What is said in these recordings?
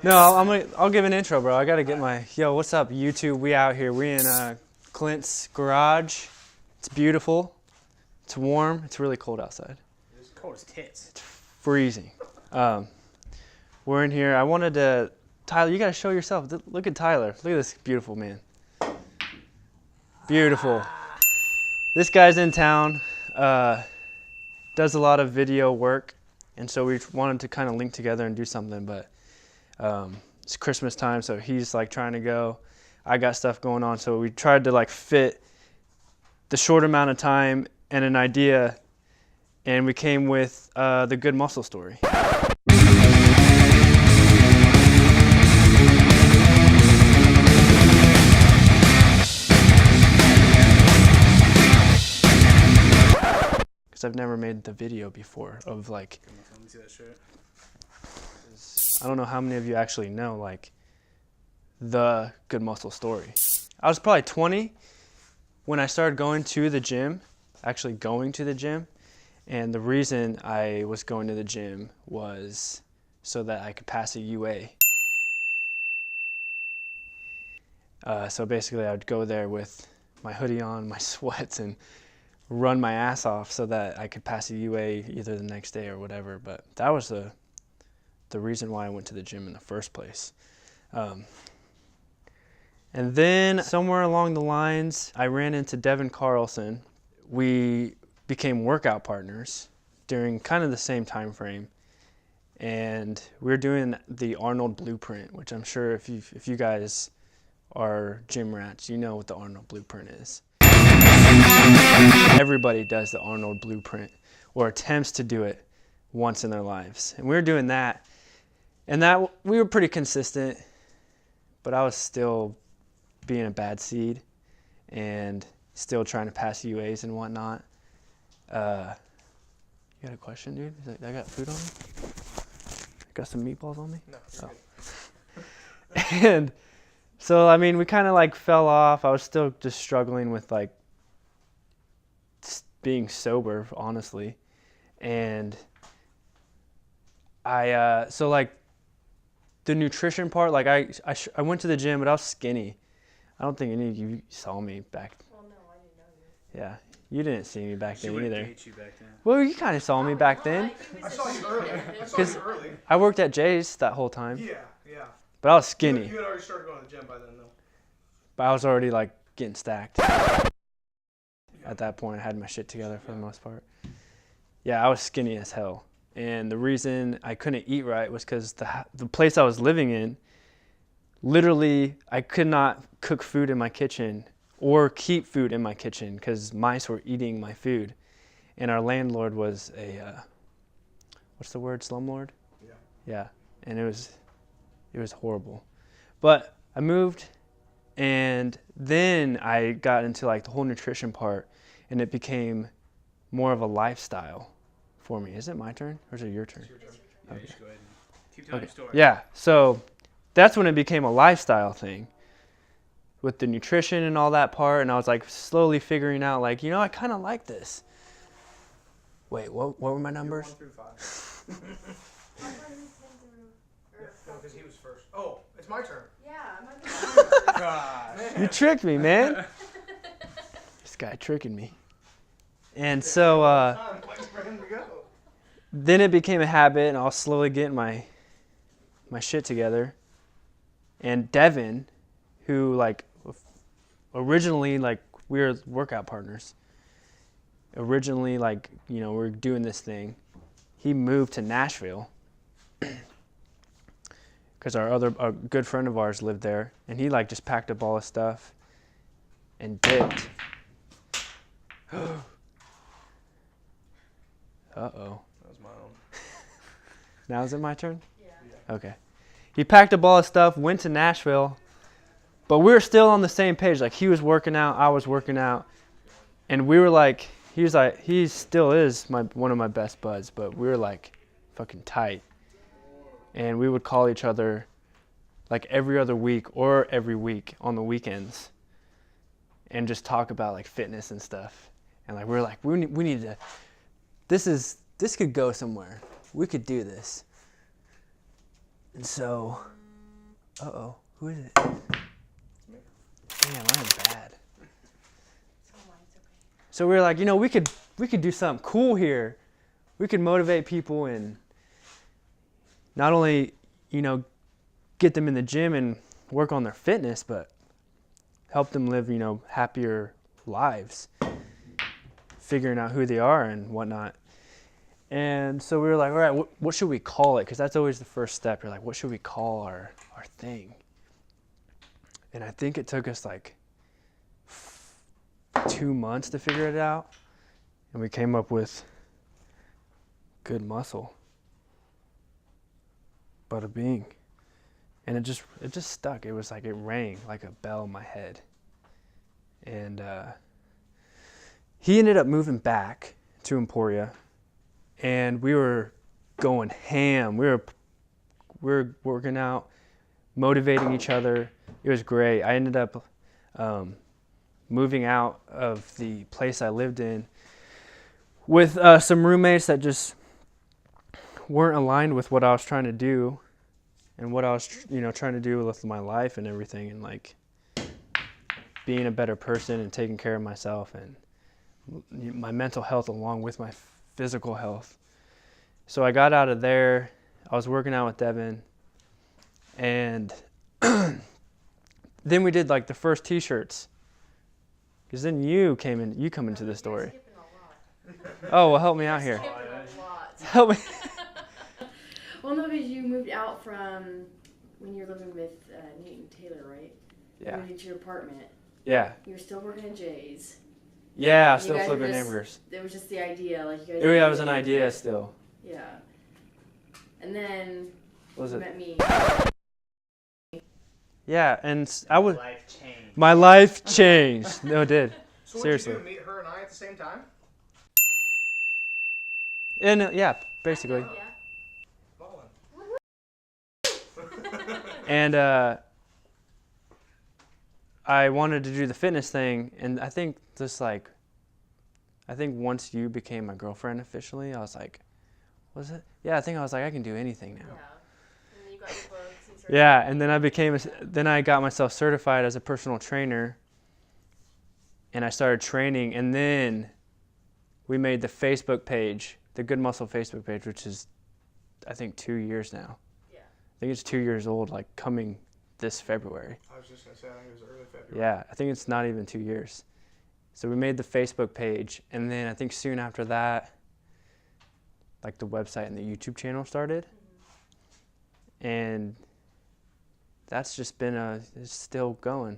No, I'll give an intro, bro. I gotta get my, yo, what's up, YouTube? We out here. We in Clint's garage. It's beautiful. It's warm. It's really cold outside. It's cold as tits. It's freezing. We're in here. I wanted to, Tyler, you gotta show yourself. Look at Tyler. Look at this beautiful man. Beautiful. This guy's in town. Does a lot of video work, and so we wanted to kind of link together and do something, but it's Christmas time, so he's like trying to go. I got stuff going on, so we tried to like fit the short amount of time and an idea, and we came with the GoodMuscle Story. Because I've never made the video before of like, Let me see that shirt. I don't know how many of you actually know like the GoodMuscle Story. I was probably 20 when I started going to the gym, actually going to the gym. And the reason I was going to the gym was so that I could pass a UA. So basically I would go there with my hoodie on, my sweats, and run my ass off so that I could pass a UA either the next day or whatever. But that was the reason why I went to the gym in the first place. And then somewhere along the lines, I ran into Devin Carlson. We became workout partners during kind of the same time frame. And we were doing the Arnold Blueprint, which I'm sure if you guys are gym rats, you know what the Arnold Blueprint is. Everybody does the Arnold Blueprint or attempts to do it once in their lives. And we were doing that. And that we were pretty consistent, but I was still being a bad seed and still trying to pass UAs and whatnot. You got a question, dude? I got food on me? Got some meatballs on me? No. Oh. And so, I mean, we kind of like fell off. I was still just struggling with like being sober, honestly. And so like the nutrition part, like I went to the gym, but I was skinny. I don't think any of you saw me back. Well, no, I didn't know you. Yeah, you didn't see me back then either. Hate you back then. Well, you kind of saw me back then. I saw you early. I worked at Jay's that whole time. Yeah. But I was skinny. You had already started going to the gym by then, though. But I was already like getting stacked. At that point, I had my shit together for the most part. Yeah, I was skinny as hell. And the reason I couldn't eat right was because the place I was living in, literally, I could not cook food in my kitchen or keep food in my kitchen because mice were eating my food. And our landlord was a, what's the word, slumlord? Yeah. Yeah, and it was horrible. But I moved, and then I got into like the whole nutrition part, and it became more of a lifestyle for me. Is it my turn or is it your turn? It's your turn. Yeah, Okay. you should go ahead and keep telling your story. Yeah, so that's when it became a lifestyle thing with the nutrition and all that part, and I was like slowly figuring out like, you know, I kind of like this. Wait, what were my numbers? 1 through 5. I thought it was 10 through. No, because he was first. Oh, it's my turn. Yeah, my Gosh. You tricked me, man. This guy tricking me. And so Waiting for him to go. then it became a habit, and I was slowly getting my shit together. And Devin, who like originally like we were workout partners. Originally, like, you know, we're doing this thing. He moved to Nashville because a good friend of ours lived there, and he like just packed up all his stuff and dipped. Uh-oh. That was my own. Now is it my turn? Yeah. Okay. He packed up all his stuff, went to Nashville, but we were still on the same page. Like, he was working out, I was working out, and we were like, he still is one of my best buds, but we were like fucking tight. And we would call each other like every other week or every week on the weekends and just talk about like fitness and stuff. And like, we were like, we need to, this could go somewhere. We could do this. And so Uh-oh. Who is it? Damn, I'm bad. So we were like, we could do something cool here. We could motivate people and not only, get them in the gym and work on their fitness, but help them live, happier lives, figuring out who they are and whatnot. And so we were like, all right, what should we call it? Because that's always the first step. You're like, what should we call our thing? And I think it took us like 2 months to figure it out. And we came up with Good Muscle. Bada bing. And it just stuck. It was like it rang like a bell in my head. And he ended up moving back to Emporia, and we were going ham. We were working out, motivating each other. It was great. I ended up moving out of the place I lived in with some roommates that just weren't aligned with what I was trying to do and what I was trying to do with my life and everything, and like being a better person and taking care of myself and my mental health along with my physical health. So I got out of there. I was working out with Devin, and then we did like the first t-shirts, because then you come into the story. Oh, well, help me out here. Help me. Well, no, because you moved out from when you were living with Nate and Taylor, right? Yeah. You moved into your apartment. Yeah. You were still working at Jay's. Yeah, You still guys were flipping just- hamburgers. It was just the idea, like you guys. Oh, yeah, it was an idea still. Yeah. And then What was you it? met me. Yeah, and I was. Life changed. My life changed. No, it did. So Seriously. what did you do? Meet her and I at the same time? And yeah, basically. Yeah. Ballin'. And I wanted to do the fitness thing, and I think once you became my girlfriend officially, I was like, was it? Yeah, I think I was like, I can do anything now. Yeah. And then you got your books and Yeah, and then I got myself certified as a personal trainer, and I started training, and then we made the Facebook page, the Good Muscle Facebook page, which is, I think, 2 years now. Yeah. I think it's 2 years old, like coming this February. I was just going to say, I think it was early February. Yeah, I think it's not even 2 years. So we made the Facebook page, and then I think soon after that, like the website and the YouTube channel started. Mm-hmm. And that's just been it's still going.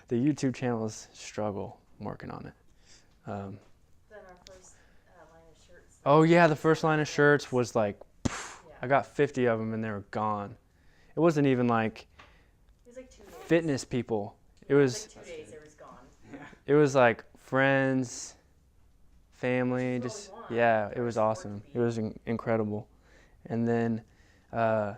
The YouTube channel is a struggle. I'm working on it. Then our first line of shirts. Oh yeah, the first line of shirts was like, Yeah. I got 50 of them and they were gone. It wasn't even like It was like 2 days. fitness people. It was like 2 days. It was gone. it was like friends, family, Which is just what we want. yeah, it For was our awesome. support to It be. was incredible. And then what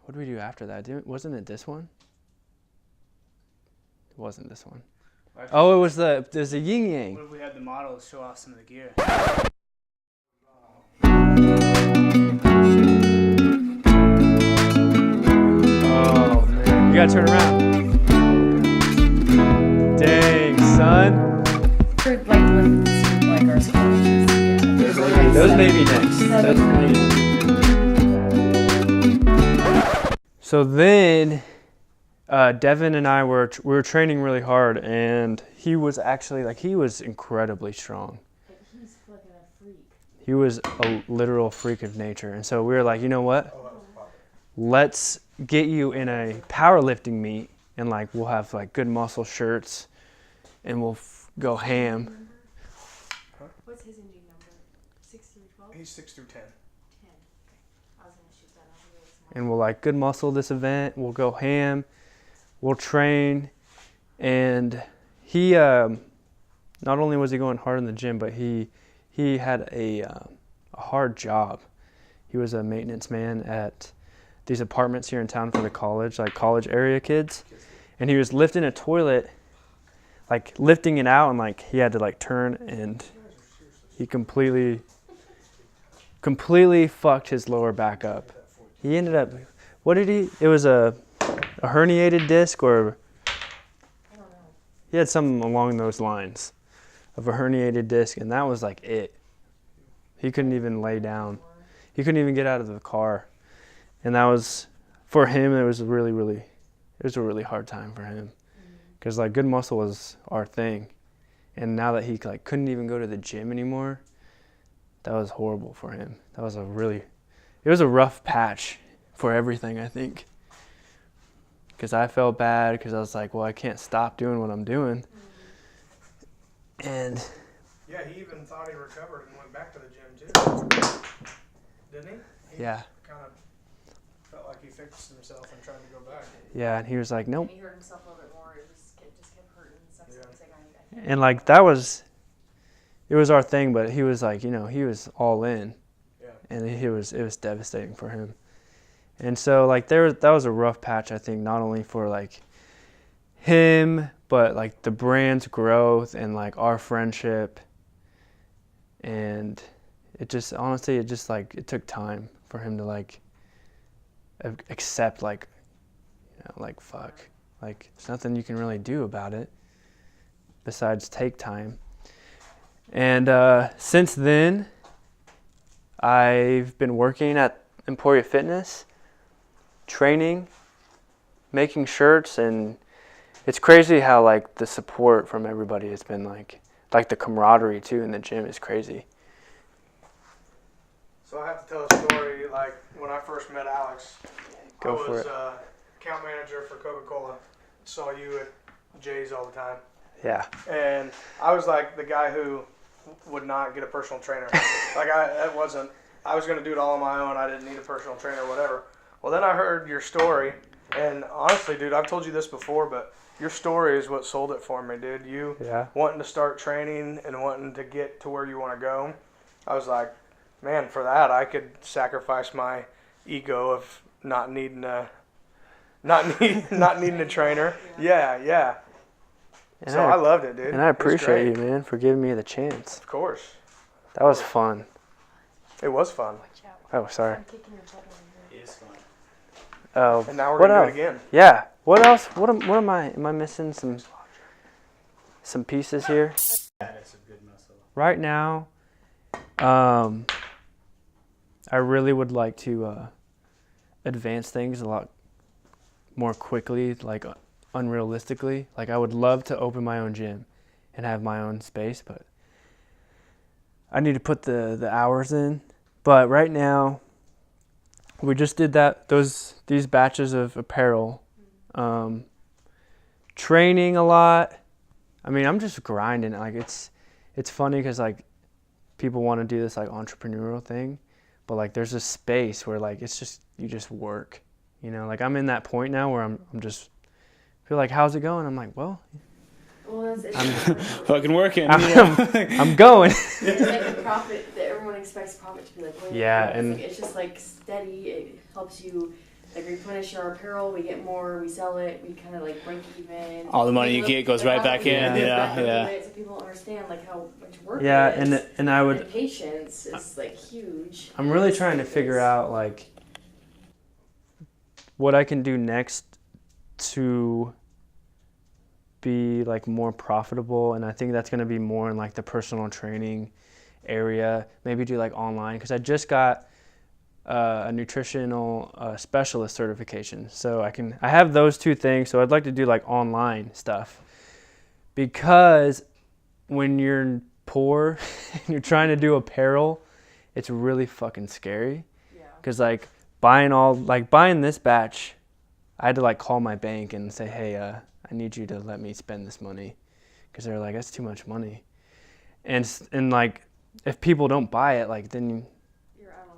did we do after that? Wasn't it this one? It wasn't this one. Oh, it was there's a yin yang. What if we had the models show off some of the gear? Oh man, you gotta turn around. Dang, son. For like our scholarships. Yeah. Those may be next. So then, Devin and I we were training really hard, and he was actually he was incredibly strong. Like, he's fucking a freak. He was a literal freak of nature, and so we were like, you know what? Oh, that was probably. Let's get you in a powerlifting meet, and we'll have Good Muscle shirts, and we'll go ham. What's his engine number? 6 through 12? He's 6 through 10. 10. I was gonna shoot that out. And we'll Good Muscle this event. We'll go ham. We'll train. And he, not only was he going hard in the gym, but he had a hard job. He was a maintenance man at these apartments here in town for the college college area kids. And he was lifting a toilet, lifting it out, and he had to turn, and he completely fucked his lower back up. He ended up what did he? It was a herniated disc, or I don't know. he had something along those lines of a herniated disc, and that was like it. He couldn't even lay down. He couldn't even get out of the car, and that was for him. It was a really hard time for him, because like Good Muscle was our thing, and now that he like couldn't even go to the gym anymore, that was horrible for him. It was a rough patch for everything, I think, because I felt bad because I was like, well, I can't stop doing what I'm doing, and Yeah, he even thought he recovered and went back to the gym too. Didn't he? yeah, Kind of felt like he fixed himself and tried to go back. yeah, and he was like, nope. And he hurt himself a little bit more. It just kept hurting and stuff. So Yeah. he's like, I can't. And like it was our thing, but he was like, he was all in, Yeah. and it was devastating for him. And so like that was a rough patch, I think, not only for like him, but like the brand's growth and like our friendship. And it just honestly, it took time for him to like accept like, like fuck, like there's nothing you can really do about it besides take time. And since then, I've been working at Emporia Fitness, training, making shirts, and it's crazy how like the support from everybody has been like the camaraderie too in the gym is crazy. So I have to tell a story. Like when I first met Alex, Go I for was it. Account manager for Coca-Cola. Saw you at Jay's all the time, Yeah. and I was like the guy who would not get a personal trainer. Like I was going to do it all on my own. I didn't need a personal trainer or whatever. Well, then I heard your story, and honestly, dude, I've told you this before, but your story is what sold it for me, dude. You Yeah. wanting to start training and wanting to get to where you want to go. I was like, man, for that I could sacrifice my ego of not needing a trainer. Yeah. And So I loved it, dude. and I It was appreciate great. you, man, for giving me the chance. Of course, That was fun. it was fun. Watch out. Oh, sorry. I'm kicking your butt over here. It is fun. Oh, And now we're what gonna else? do it again. Yeah. What else? What am I? Am I missing some pieces here? That's a good muscle. Right now, I really would like to advance things a lot more quickly, like unrealistically. Like I would love to open my own gym and have my own space, but I need to put the hours in. But right now, we just did these batches of apparel, training a lot. I mean, I'm just grinding. Like it's funny because like people want to do this like entrepreneurial thing, but like there's a space where like it's just you just work, Like I'm in that point now where I'm just feel like, how's it going? I'm like, well, Well, it's Fucking working. I'm going. it's like a profit that everyone expects profit to be like. Yeah, it's and- like, it's just like steady. It helps you like replenish our apparel. We get more. We sell it. We kind of like break even. All the money you get goes right back in. Yeah. So people understand like how much work. Yeah, it is. and I would. And patience is like huge. I'm really trying to figure out like what I can do next to be like more profitable, and I think that's going to be more in like the personal training area. Maybe do like online, because I just got a nutritional specialist certification, so I have those two things. So I'd like to do like online stuff, because when you're poor and you're trying to do apparel, it's really fucking scary. Yeah. Because like buying this batch, I had to like call my bank and say, hey, I need you to let me spend this money, because they're like, that's too much money. And like if people don't buy it, like then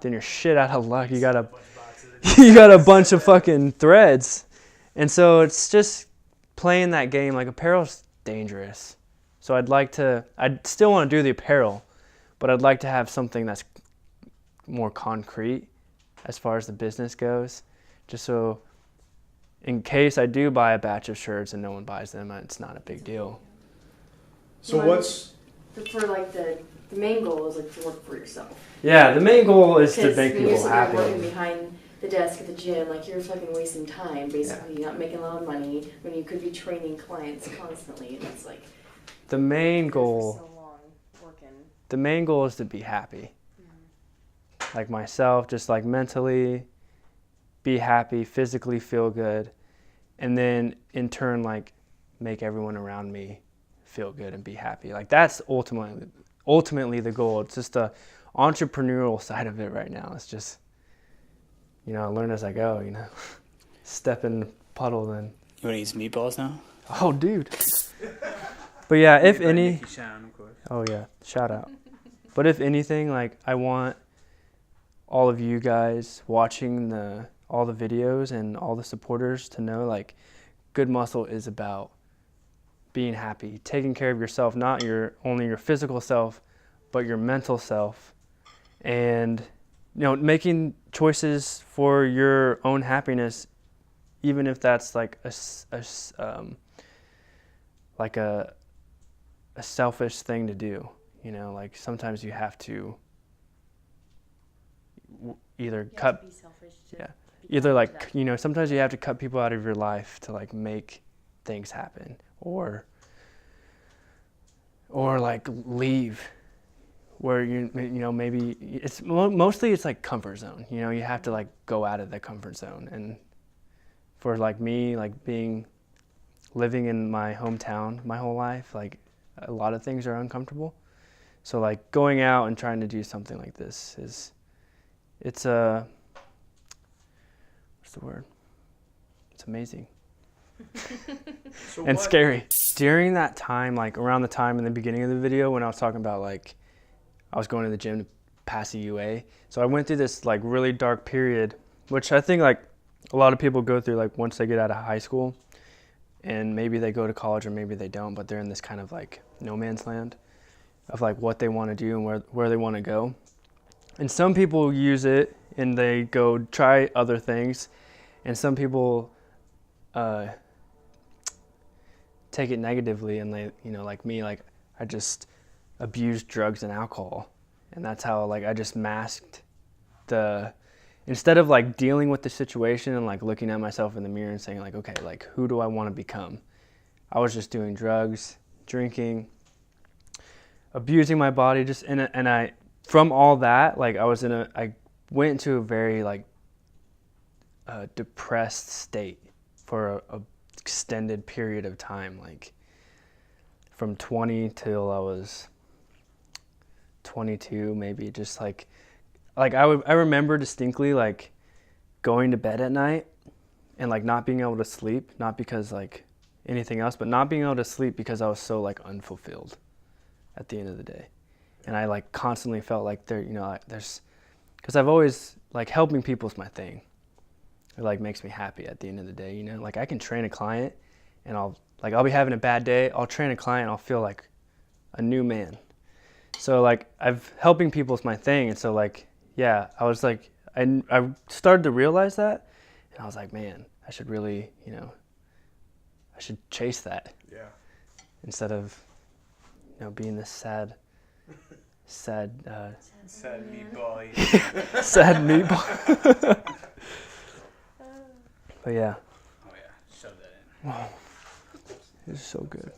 you're shit out of luck. You got a bunch of fucking threads. And so it's just playing that game. Like apparel's dangerous. So I'd still want to do the apparel, but I'd like to have something that's more concrete as far as the business goes, just so in case I do buy a batch of shirts and no one buys them, it's not a big deal. So what's for like the main goal is like to work for yourself. Yeah, the main goal is to Because make when you're people sitting there happy. working behind the desk at the gym, like you're fucking wasting time, basically. You're not making a lot of money when you could be training clients constantly. And it's like The main for goal, so long working. the main goal is to be happy. Like myself, just like mentally be happy, physically feel good, and then in turn like make everyone around me feel good and be happy. Like that's ultimately the goal. It's just the entrepreneurial side of it right now. It's just, you know, learn as I go, you know. Step in puddle then. You want to eat some meatballs now? Oh, dude. But yeah, if Made by any, Nicky Shan, of course. oh yeah, shout out. But if anything, like I want all of you guys watching all the videos and all the supporters to know like Good Muscle is about being happy, taking care of yourself, not only your physical self, but your mental self, and you know, making choices for your own happiness, even if that's like a selfish thing to do. You know, like sometimes you have to either cut, Be selfish. either like, you know, sometimes you have to cut people out of your life to like make things happen, or like leave where you know, maybe it's mostly it's like comfort zone. You know, you have to like go out of the comfort zone. And for like me, like living in my hometown my whole life, like a lot of things are uncomfortable. So like going out and trying to do something like this it's what's the word? It's amazing. And scary. During that time, like around the time in the beginning of the video when I was talking about like I was going to the gym to pass a UA, so I went through this like really dark period, which I think like a lot of people go through like once they get out of high school, and maybe they go to college or maybe they don't, but they're in this kind of like no man's land of like what they want to do and where they want to go. And some people use it and they go try other things, and some people take it negatively, and they, you know, like me, like I just abused drugs and alcohol, and that's how like I just masked instead of like dealing with the situation and like looking at myself in the mirror and saying like, okay, like who do I want to become? I was just doing drugs, drinking, abusing my body, just and I from all that, like I went into a very like depressed state for a extended period of time, like from 20 till I was 22 maybe. Just like I remember distinctly like going to bed at night and like not being able to sleep, not because like anything else, but not being able to sleep because I was so like unfulfilled at the end of the day. And I like constantly felt like because I've always like helping people is my thing. It like makes me happy at the end of the day, you know, like I can train a client and I'll be having a bad day, I'll train a client, I'll feel like a new man. So like helping people is my thing. And so like, yeah, I was like, I started to realize that, and I was like, man, I should really, you know, I should chase that. Yeah. Instead of, you know, being this sad meatball. sad meatball. But yeah. Oh yeah, shove that in. Wow. It's so good.